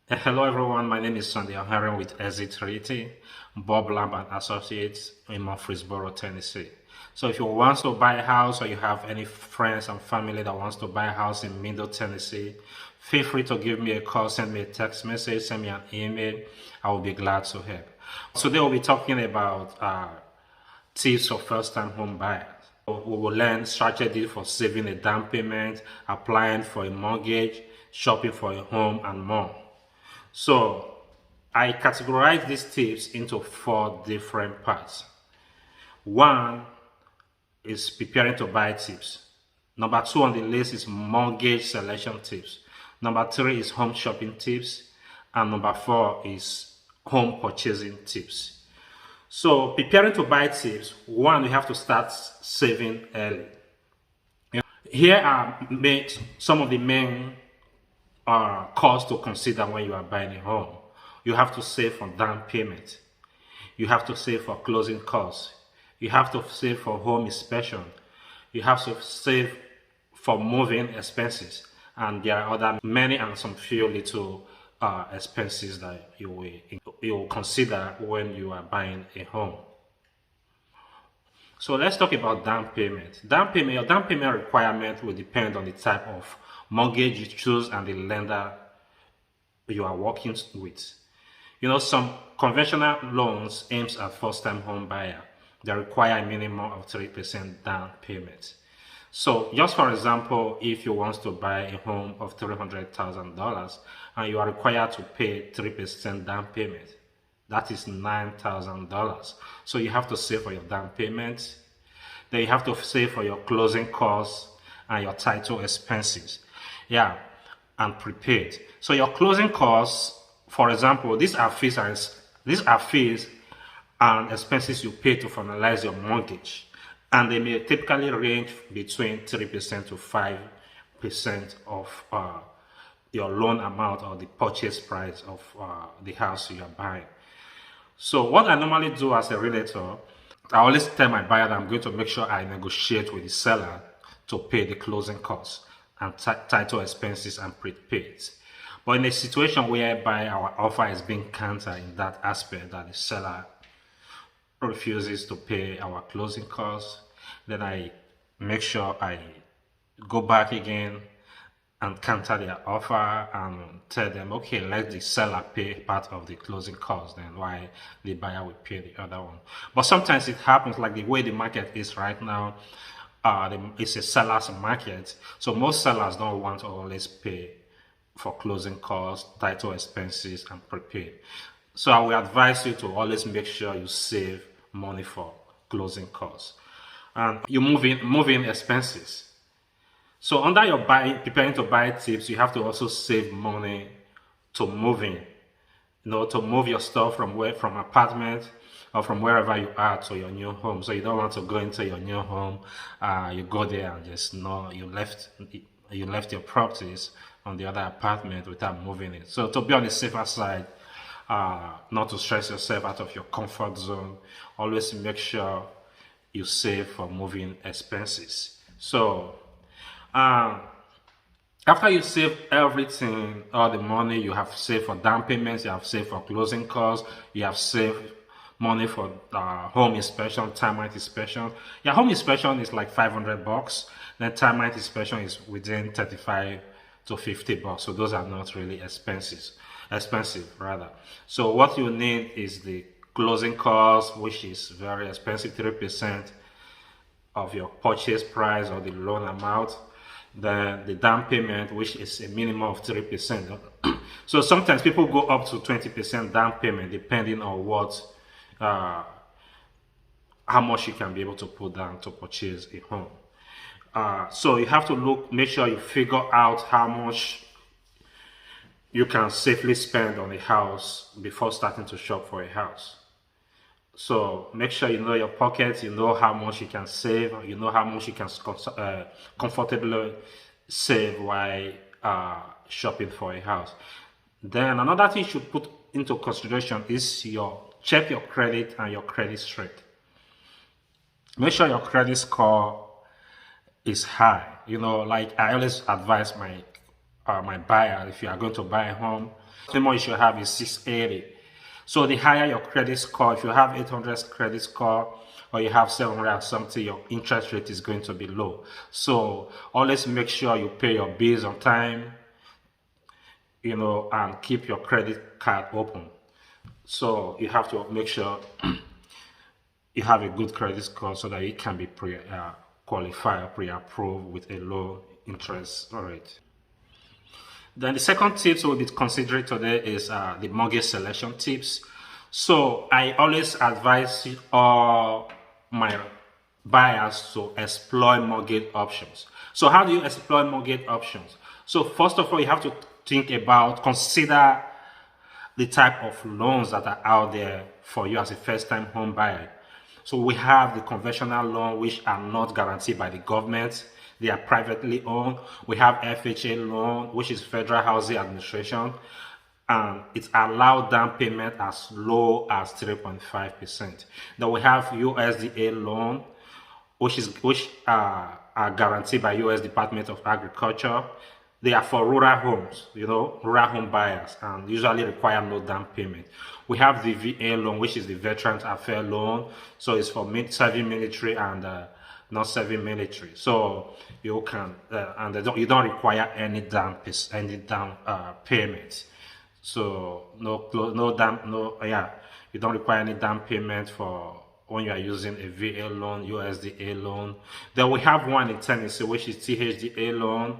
Hello everyone, my name is Sunday Ohereins with Exit Realty, Bob Lamb and Associates in Murfreesboro, Tennessee. So if you want to buy a house or you have any friends and family that wants to buy a house in Middle Tennessee, feel free to give me a call, send me a text message, send me an email. I will be glad to help. Today we'll be talking about tips for first-time home buyers. We will learn strategies for saving a down payment, applying for a mortgage, shopping for a home, and more. So I categorize these tips into four different parts. One is preparing to buy tips. Number two on the list is mortgage selection tips. Number three is home shopping tips. And number four is home purchasing tips. So preparing to buy tips, one, you have to start saving early. Here are some of the main costs to consider when you are buying a home. You have to save for down payment. You have to save for closing costs. You have to save for home inspection. You have to save for moving expenses. And there are other many and some few little expenses that you will consider when you are buying a home. So let's talk about down payment. Your down payment requirement will depend on the type of mortgage you choose and the lender you are working with. Some conventional loans aims at first-time home buyer. They require a minimum of 3% down payment. So just for example, if you want to buy a home of $300,000 and you are required to pay 3% down payment, that is $9,000. So you have to save for your down payment. Then you have to save for your closing costs and your title expenses. Yeah, and prepaid. So your closing costs, for example, these are fees and expenses you pay to finalize your mortgage, and they may typically range between 3% to 5% of your loan amount or the purchase price of the house you are buying. So what I normally do as a realtor, I always tell my buyer that I'm going to make sure I negotiate with the seller to pay the closing costs and title expenses and prepaid. But in a situation whereby our offer is being countered in that aspect, that the seller refuses to pay our closing costs, then I make sure I go back again and counter their offer and tell them, okay, let the seller pay part of the closing costs, then why the buyer will pay the other one. But sometimes it happens, like the way the market is right now, it's a seller's market. So most sellers don't want to always pay for closing costs, title expenses, and prepaid. So I will advise you to always make sure you save money for closing costs. And you move in expenses. So under your preparing to buy tips, you have to also save money to move in. To move your stuff from apartment or from wherever you are to your new home. So you don't want to go into your new home, you go there and just know you left your properties on the other apartment without moving it. So to be on the safer side, not to stress yourself out of your comfort zone, always make sure you save for moving expenses. So after you save everything, all the money you have saved for down payments, you have saved for closing costs, you have saved money for home inspection, termite inspection. Your home inspection is like $500. Then termite inspection is within 35 to $50. So those are not really expensive rather. So what you need is the closing cost, which is very expensive, 3% of your purchase price or the loan amount. Then the down payment, which is a minimum of 3%. So sometimes people go up to 20% down payment depending on how much you can be able to put down to purchase a home. So you have to make sure you figure out how much you can safely spend on a house before starting to shop for a house. So make sure you know your pockets, you know how much you can save, you know how much you can comfortably save while shopping for a house. Then another thing you should put into consideration is check your credit and your credit strength. Make sure your credit score is high. Like I always advise my my buyer, if you are going to buy a home, the minimum you should have is 680. So the higher your credit score, if you have 800 credit score or you have 700 or something, your interest rate is going to be low. So always make sure you pay your bills on time, and keep your credit card open. So you have to make sure you have a good credit score so that it can be qualified or pre-approved with a low interest rate. Then the second tips we'll be considering today is the mortgage selection tips. So I always advise all my buyers to explore mortgage options. So how do you explore mortgage options? So first of all, you have to consider the type of loans that are out there for you as a first-time home buyer. So we have the conventional loan, which are not guaranteed by the government. They are privately owned. We have FHA loan, which is Federal Housing Administration, and it allows down payment as low as 3.5%. Then we have USDA loan, which are guaranteed by U.S. Department of Agriculture. They are for rural homes, rural home buyers, and usually require no down payment. We have the VA loan, which is the Veterans Affairs loan. So it's for serving military and not serving military. So you can, you don't require any down payment. So you don't require any down payment for when you are using a VA loan, USDA loan. Then we have one in Tennessee, which is THDA loan,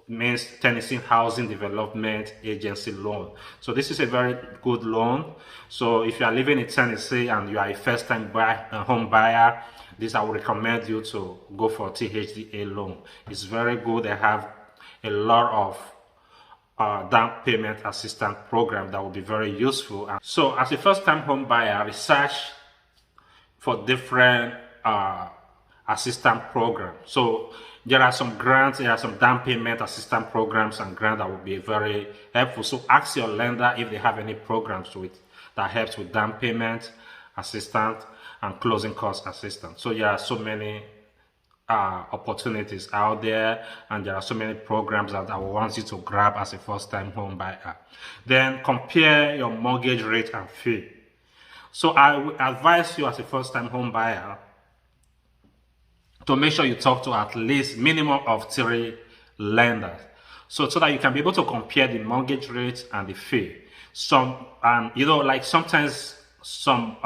means Tennessee Housing Development Agency loan. So this is a very good loan. So if you are living in Tennessee and you are a first-time home buyer, I would recommend you to go for THDA loan. It's very good. They have a lot of down payment assistance program that will be very useful. So as a first-time home buyer, research for different assistance programs. So there are some grants, there are some down payment assistance programs and grants that will be very helpful. So ask your lender if they have any programs that helps with down payment assistance and closing cost assistance. So there are so many opportunities out there, and there are so many programs that I want you to grab as a first-time home buyer. Then compare your mortgage rate and fee. So I would advise you as a first-time home buyer to make sure you talk to at least minimum of 3 lenders, so that you can be able to compare the mortgage rate and the fee. Like sometimes some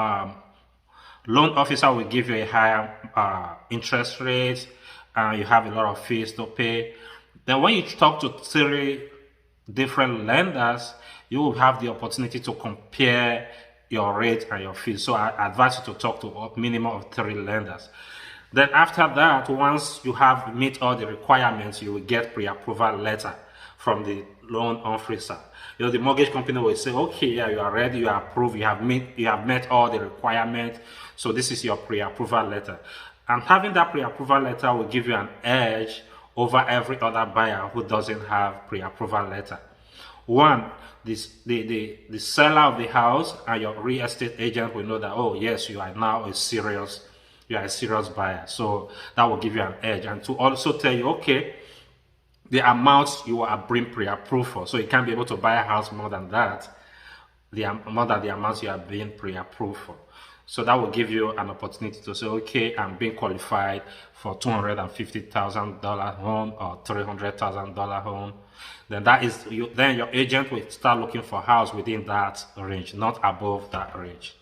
loan officer will give you a higher interest rate, and you have a lot of fees to pay. Then when you talk to 3 different lenders, you will have the opportunity to compare your rate and your fees. So I advise you to talk to a minimum of 3 lenders. Then after that, once you have meet all the requirements, you will get pre-approval letter from the loan officer. The mortgage company will say, okay, yeah, you are ready, you are approved, you have met all the requirements. So this is your pre-approval letter. And having that pre-approval letter will give you an edge over every other buyer who doesn't have pre-approval letter. One, the seller of the house and your real estate agent will know that, oh yes, you are now a serious buyer. So that will give you an edge, and to also tell you, okay, the amounts you are being pre-approved for. So you can't be able to buy a house more than that, more than the amounts you are being pre-approved for. So that will give you an opportunity to say, okay, I'm being qualified for $250,000 home or $300,000 home. Then then your agent will start looking for house within that range, not above that range.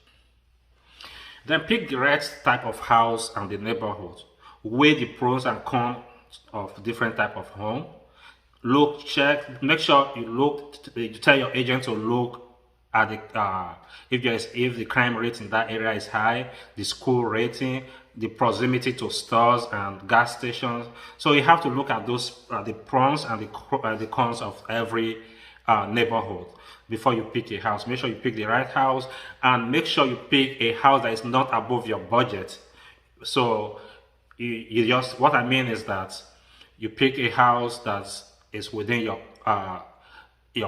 Then pick the right type of house and the neighborhood. Weigh the pros and cons of different type of home. Make sure you tell your agent to look at if the crime rate in that area is high, the school rating, the proximity to stores and gas stations. So you have to look at those the pros and the cons of every neighborhood before you pick a house. Make sure you pick the right house, and make sure you pick a house that is not above your budget. So what I mean is that you pick a house that is within your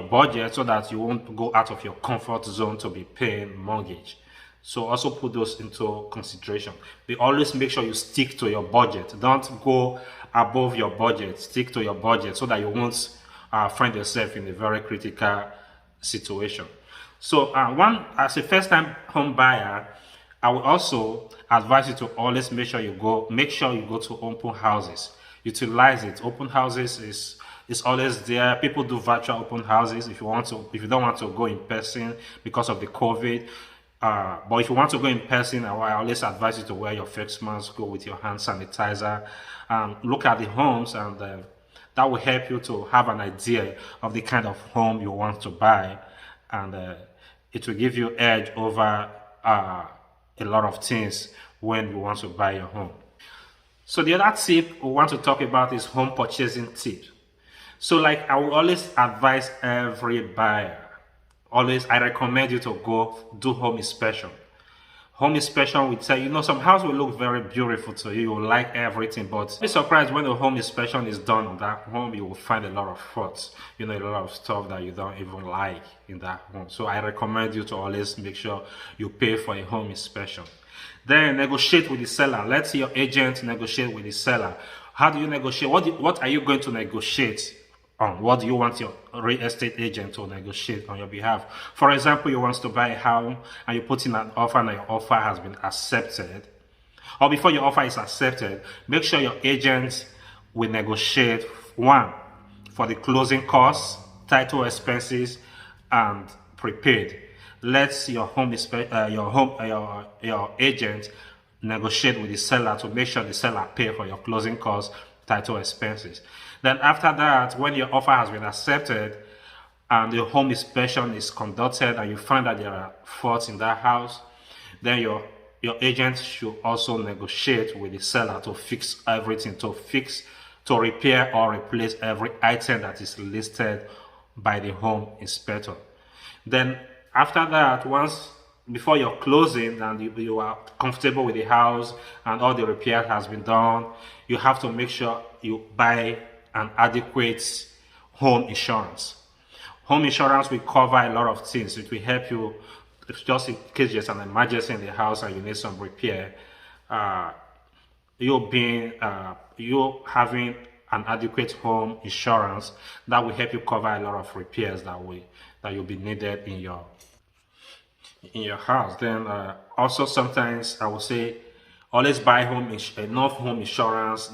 budget, so that you won't go out of your comfort zone to be paying mortgage. So also put those into consideration. But always make sure you stick to your budget. Don't go above your budget. Stick to your budget so that you won't find yourself in a very critical situation. So, as a first-time home buyer, I will also advise you to always make sure you go to open houses. Utilize it. Open houses is always there. People do virtual open houses if you don't want to go in person because of the COVID. But if you want to go in person, I always advise you to wear your face mask, go with your hand sanitizer, and look at the homes, and that will help you to have an idea of the kind of home you want to buy, and it will give you edge over a lot of things when you want to buy your home. So the other tip we want to talk about is home purchasing tip. So like I will always advise every buyer, I recommend you to go do home inspection. Home inspection will tell you, some house will look very beautiful to you. You will like everything, but be surprised when the home inspection is done on that home, you will find a lot of faults, a lot of stuff that you don't even like in that home. So I recommend you to always make sure you pay for a home inspection. Then negotiate with the seller. Let your agent negotiate with the seller. How do you negotiate? What are you going to negotiate on? What do you want your real estate agent to negotiate on your behalf? For example, you want to buy a home and you put in an offer and your offer has been accepted. Or before your offer is accepted, make sure your agent will negotiate, one, for the closing costs, title expenses, and prepaid. Let your your agent negotiate with the seller to make sure the seller pay for your closing costs, title expenses. Then after that, when your offer has been accepted and the home inspection is conducted and you find that there are faults in that house, then your agent should also negotiate with the seller to fix everything, to repair or replace every item that is listed by the home inspector. Then after that, before your closing and you are comfortable with the house and all the repair has been done, you have to make sure you buy an adequate home insurance. Home insurance will cover a lot of things. It will help you just in case there's an emergency in the house and you need some repair. You having an adequate home insurance that will help you cover a lot of repairs that will be needed in your house. Then also sometimes I would say always buy enough home insurance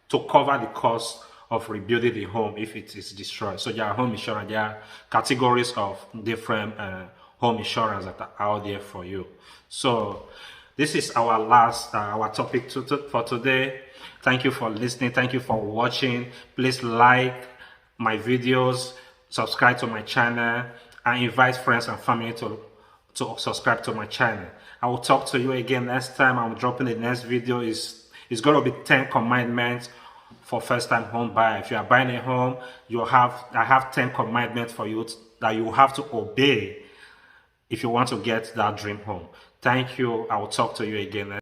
to cover the cost of rebuilding the home if it is destroyed. So there are home insurance, there are categories of different home insurance that are out there for you. So this is our last our topic for today. Thank you for listening. Thank you for watching. Please like my videos, subscribe to my channel, and invite friends and family to subscribe to my channel. I will talk to you again next time. I'm dropping the next video. It's going to be 10 commandments for first-time home buyer. If you are buying a home, I have 10 commandments for you that you have to obey if you want to get that dream home. Thank you. I will talk to you again.